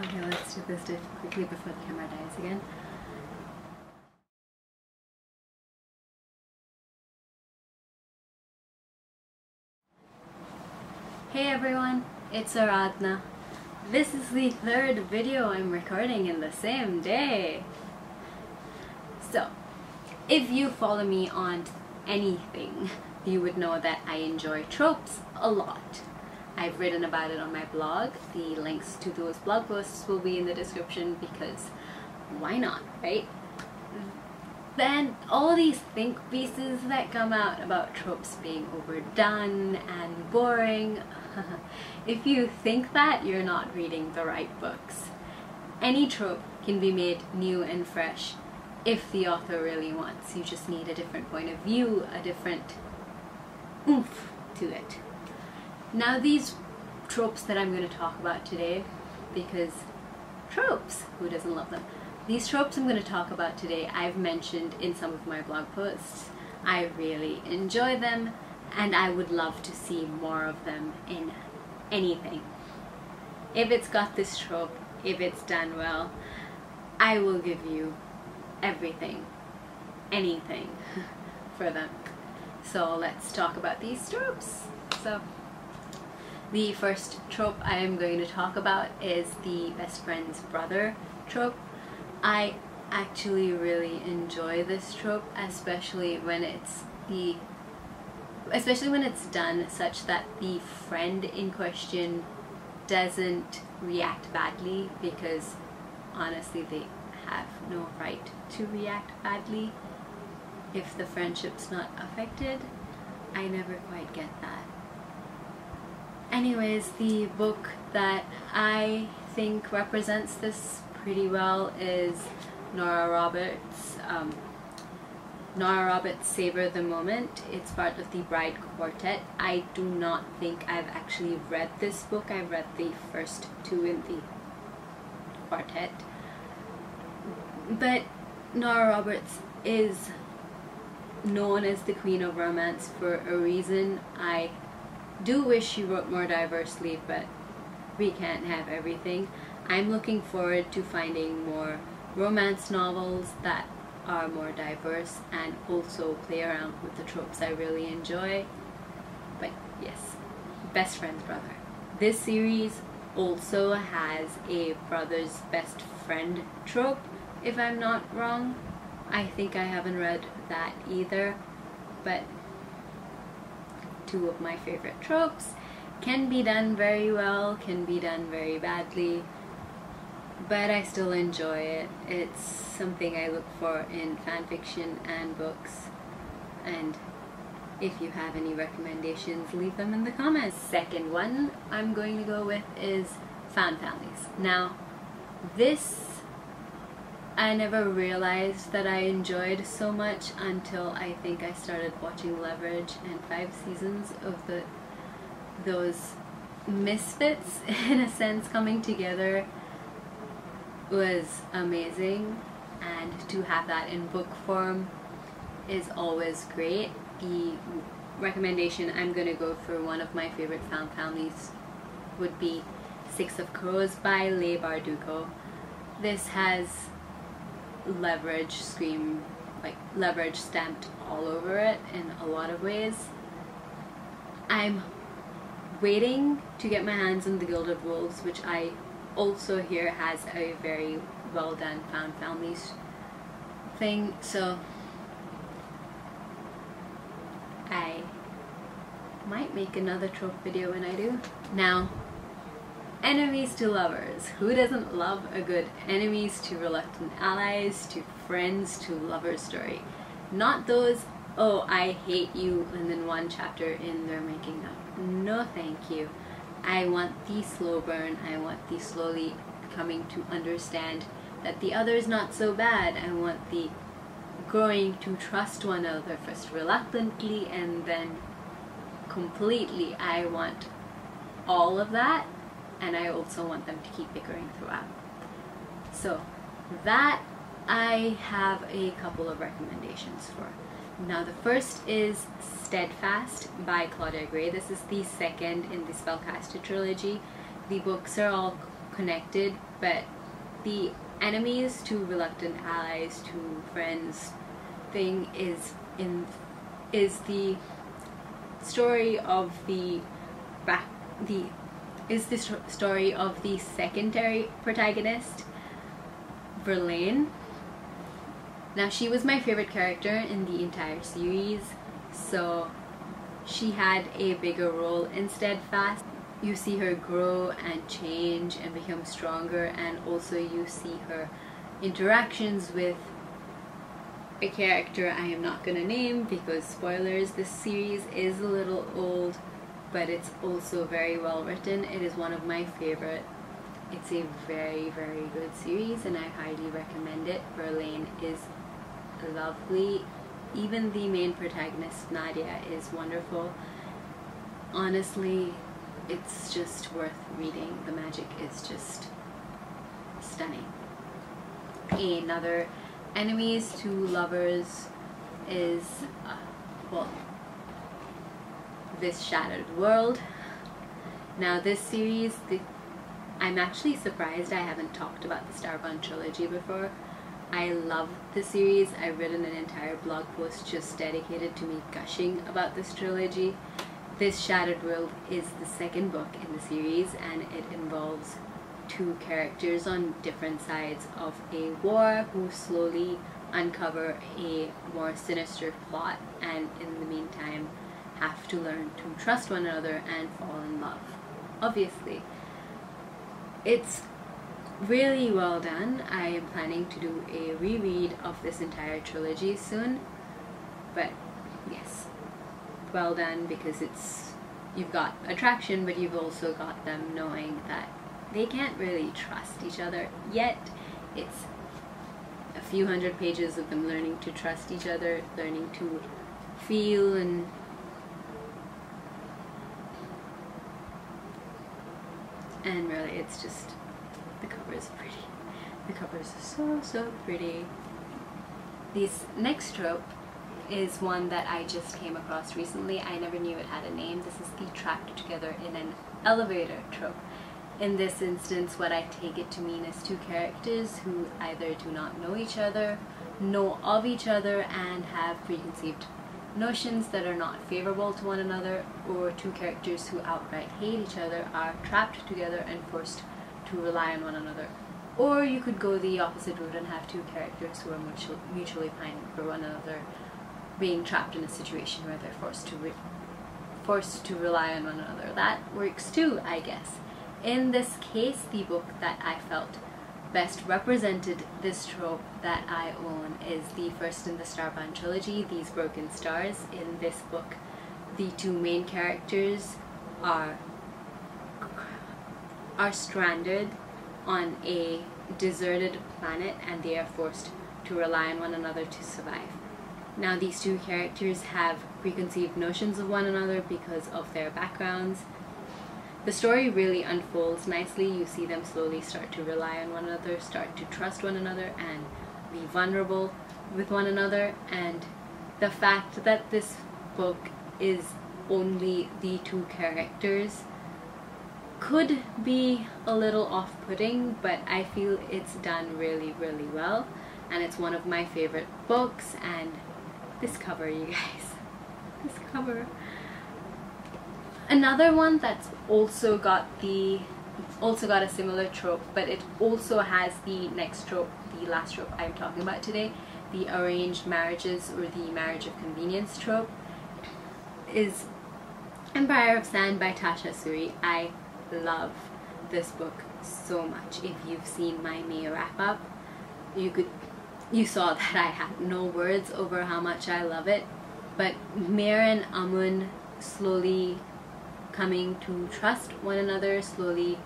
Okay, let's do this quickly before the camera dies again. Hey everyone, it's Aradna. This is the third video I'm recording in the same day. So, if you follow me on anything, you would know that I enjoy tropes a lot. I've written about it on my blog. The links to those blog posts will be in the description because why not, right? Then all these think pieces that come out about tropes being overdone and boring, if you think that, you're not reading the right books. Any trope can be made new and fresh if the author really wants. You just need a different point of view, a different oomph to it. Now these tropes that I'm going to talk about today, because tropes, who doesn't love them? These tropes I'm going to talk about today, I've mentioned in some of my blog posts. I really enjoy them and I would love to see more of them in anything. If it's got this trope, if it's done well, I will give you everything, anything for them. So let's talk about these tropes. So the first trope I am going to talk about is the best friend's brother trope. I actually really enjoy this trope, especially when it's done such that the friend in question doesn't react badly, because honestly they have no right to react badly if the friendship's not affected. I never quite get that. Anyways, the book that I think represents this pretty well is Nora Roberts' Savor the Moment. It's part of the Bride Quartet. I do not think I've actually read this book. I've read the first two in the quartet. But Nora Roberts is known as the Queen of Romance for a reason. I do wish she wrote more diversely, but we can't have everything. I'm looking forward to finding more romance novels that are more diverse and also play around with the tropes I really enjoy. But yes, best friend's brother. This series also has a brother's best friend trope, if I'm not wrong. I think I haven't read that either, but two of my favorite tropes. Can be done very well, can be done very badly, but I still enjoy it. It's something I look for in fanfiction and books, and if you have any recommendations, leave them in the comments. Second one I'm going to go with is found families. Now this I never realized that I enjoyed so much until I think I started watching Leverage, and 5 seasons of those misfits in a sense coming together was amazing, and to have that in book form is always great. The recommendation I'm gonna go for one of my favorite found families would be Six of Crows by Leigh Bardugo. This has Leverage Leverage stamped all over it in a lot of ways. I'm waiting to get my hands on the Gilded Wolves, which I also hear has a very well done found families thing, so I might make another trope video when I do. Now, enemies to lovers. Who doesn't love a good enemies to reluctant allies to friends to lover story? Not those, oh, I hate you, and then one chapter in they're making up. No thank you. I want the slow burn. I want the slowly coming to understand that the other is not so bad. I want the growing to trust one another, first reluctantly and then completely. I want all of that, and I also want them to keep bickering throughout. So that I have a couple of recommendations for. Now the first is Steadfast by Claudia. This is the second in the Spellcaster trilogy. The books are all connected, but the enemies to reluctant allies to friends thing is the story of the story of the secondary protagonist, Verlaine. Now, she was my favorite character in the entire series, so she had a bigger role in Steadfast. You see her grow and change and become stronger, and also you see her interactions with a character I am not gonna name because spoilers. This series is a little old, but it's also very well written. It is one of my favorite. It's a very, very good series and I highly recommend it. Verlaine is lovely. Even the main protagonist, Nadia, is wonderful. Honestly, it's just worth reading. The magic is just stunning. Another enemies to lovers is, well, This Shattered World. Now this series, I'm actually surprised I haven't talked about the Starbound trilogy before. I love the series. I've written an entire blog post just dedicated to me gushing about this trilogy. This Shattered World is the second book in the series, and it involves two characters on different sides of a war who slowly uncover a more sinister plot, and in the meantime have to learn to trust one another and fall in love. Obviously, it's really well done. I am planning to do a reread of this entire trilogy soon, but yes, well done, because you've got attraction, but you've also got them knowing that they can't really trust each other yet. It's a few hundred pages of them learning to trust each other, learning to feel, and really it's just, the cover is pretty. The covers are so pretty. This next trope is one that I just came across recently. I never knew it had a name. This is the trapped together in an elevator trope. In this instance, what I take it to mean is two characters who either do not know each other, know of each other, and have preconceived notions that are not favorable to one another, or two characters who outright hate each other are trapped together and forced to rely on one another. Or you could go the opposite route and have two characters who are mutually pining for one another, being trapped in a situation where they're forced to rely on one another. That works too, I guess. In this case, the book that I felt best represented this trope that I own is the first in the Starbound trilogy, These Broken Stars. In this book, the two main characters are stranded on a deserted planet, and they are forced to rely on one another to survive. Now, these two characters have preconceived notions of one another because of their backgrounds. The story really unfolds nicely. You see them slowly start to rely on one another, start to trust one another, and be vulnerable with one another. And the fact that this book is only the two characters could be a little off-putting, but I feel it's done really, really well. And it's one of my favorite books. And this cover, you guys, this cover. Another one that's also got a similar trope, but it also has the next trope, the last trope I'm talking about today, the arranged marriages or the marriage of convenience trope, is Empire of Sand by Tasha Suri. I love this book so much. If you've seen my May wrap up, you saw that I had no words over how much I love it. But Meir and Amun slowly coming to trust one another, slowly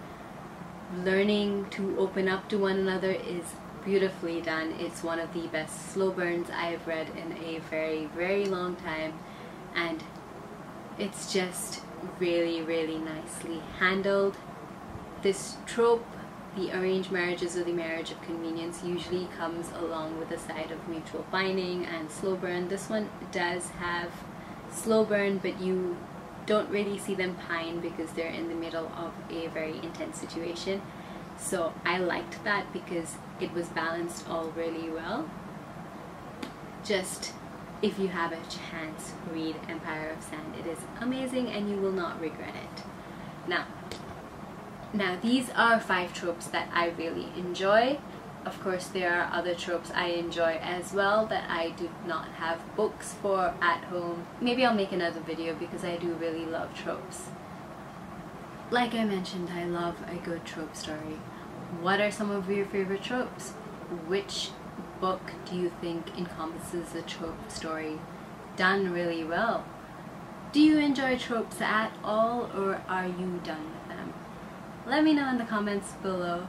learning to open up to one another, is beautifully done. It's one of the best slow burns I've read in a very, very long time, and it's just really, really nicely handled. This trope, the arranged marriages or the marriage of convenience, usually comes along with a side of mutual binding and slow burn. This one does have slow burn, but you don't really see them pine because they're in the middle of a very intense situation. So I liked that because it was balanced all really well. Just, if you have a chance, read Empire of Sand. It is amazing and you will not regret it. Now these are 5 tropes that I really enjoy. Of course, there are other tropes I enjoy as well that I do not have books for at home. Maybe I'll make another video because I do really love tropes. Like I mentioned, I love a good trope story. What are some of your favorite tropes? Which book do you think encompasses a trope story done really well? Do you enjoy tropes at all, or are you done with them? Let me know in the comments below,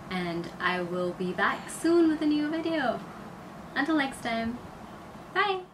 and I will be back soon with a new video. Until next time, bye!